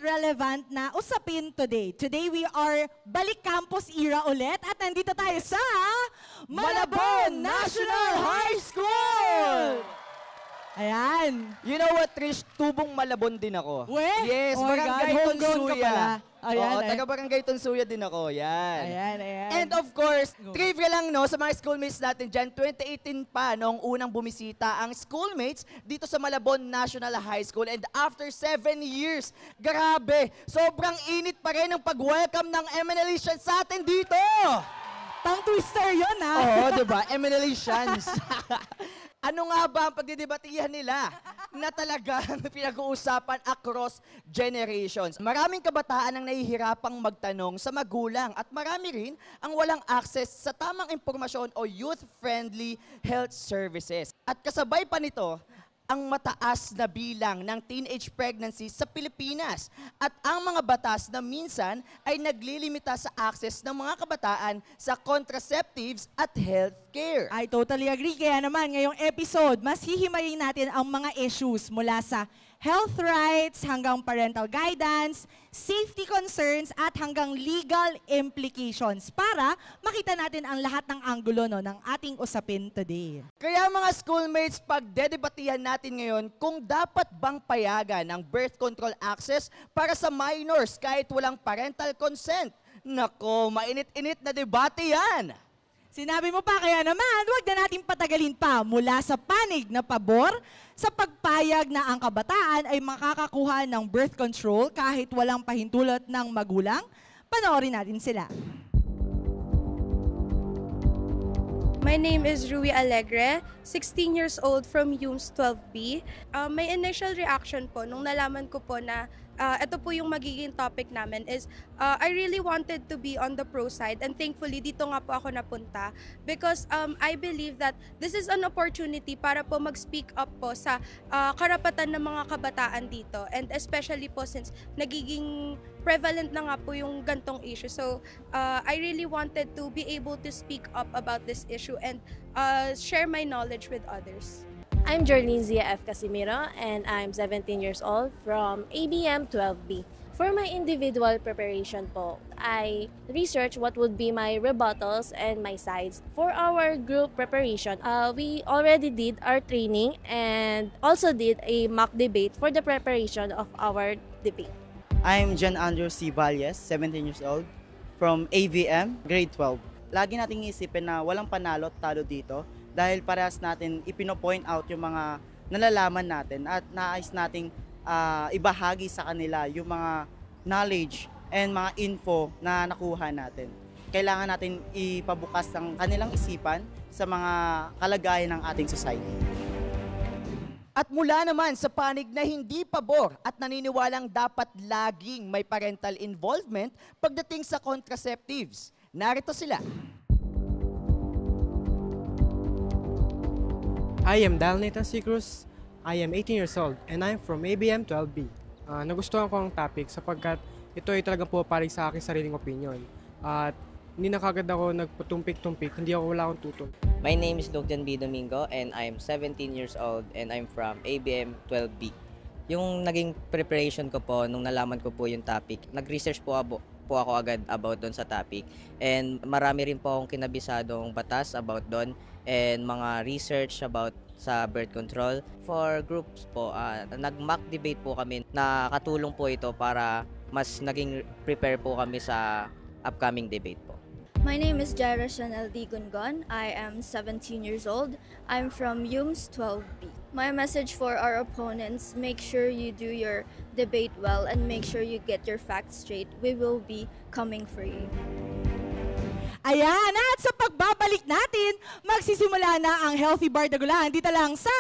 relevant na usapin today. Today we are balik campus era ulit at nandito tayo sa Malabon National High School! Ayan. You know what, Trish? Tubong Malabon din ako. Yes, oh Barangay Tonsuya. Ayan, Oo, taga Barangay Tonsuya din ako. Yan. Ayan. And of course, trivia lang no, sa mga schoolmates natin dyan, 2018 pa noong unang bumisita ang schoolmates dito sa Malabon National High School. And after 7 years, grabe, sobrang init pa rin ang pag-welcome ng Emanalicians sa atin dito. Tongue twister yun, ha? Oo, diba? Emanalicians. Ano nga ba ang pagdidebatihan nila na talagang pinag-uusapan across generations? Maraming kabataan ang nahihirapang magtanong sa magulang at marami rin ang walang access sa tamang impormasyon o youth-friendly health services. At kasabay pa nito, ang mataas na bilang ng teenage pregnancy sa Pilipinas at ang mga batas na minsan ay naglilimita sa access ng mga kabataan sa contraceptives at healthcare. I totally agree. Kaya naman, ngayong episode, mas hihimayin natin ang mga issues mula sa health rights hanggang parental guidance, safety concerns, at hanggang legal implications para makita natin ang lahat ng anggulo ng ating usapin today. Kaya mga schoolmates, pagdedebatihan natin ngayon kung dapat bang payagan ang birth control access para sa minors kahit walang parental consent. Nako, mainit-init na debate yan! Sinabi mo pa, kaya naman, huwag na natin patagalin pa mula sa panig na pabor sa pagpayag na ang kabataan ay makakakuha ng birth control kahit walang pahintulot ng magulang. Panoorin natin sila. My name is Rui Alegre, 16 years old from UMS 12B. My initial reaction po nung nalaman ko po na ito po yung magiging topic namin is I really wanted to be on the pro side and thankfully dito nga po ako napunta because I believe that this is an opportunity para po mag-speak up po sa karapatan ng mga kabataan dito and especially po since nagiging prevalent na nga po yung gantong issue. So I really wanted to be able to speak up about this issue and share my knowledge with others. I'm Jorlene Zia F. Casimiro and I'm 17 years old from ABM 12B. For my individual preparation po, I researched what would be my rebuttals and my sides. For our group preparation, we already did our training and also did a mock debate for the preparation of our debate. I'm John Andrew C. Valles, 17 years old, from AVM, grade 12. Lagi nating isipin na walang panalo at talo dito dahil parehas natin ipino-point out yung mga nalalaman natin at naayos nating ibahagi sa kanila yung mga knowledge and mga info na nakuha natin. Kailangan natin ipabukas ang kanilang isipan sa mga kalagayan ng ating society. At mula naman sa panig na hindi pabor at naniniwalang dapat laging may parental involvement pagdating sa contraceptives, narito sila. I am Dal Nathan C. Cruz. I am 18 years old and I'm from ABM 12B. Nagustuhan ko ang topic sapagkat ito ay talagang puparig sa aking sariling opinion. At hindi na kagad ako nagpatumpik-tumpik, wala akong tutol. My name is Dogjan B. Domingo and I'm 17 years old and I'm from ABM 12B. Yung naging preparation ko po nung nalaman ko po yung topic, nag-research po ako agad about doon sa topic. And marami rin po akong kinabisadong batas about doon and mga research about sa birth control. For groups po, nag-mock debate po kami. Nakatulong po ito para mas naging prepare po kami sa upcoming debate po. My name is Jaira Chanel D. Gungon. I am 17 years old. I'm from UMS 12B. My message for our opponents, make sure you do your debate well and make sure you get your facts straight. We will be coming for you. Ayan, at sa pagbabalik natin, magsisimula na ang Healthy Bardagulan dito lang sa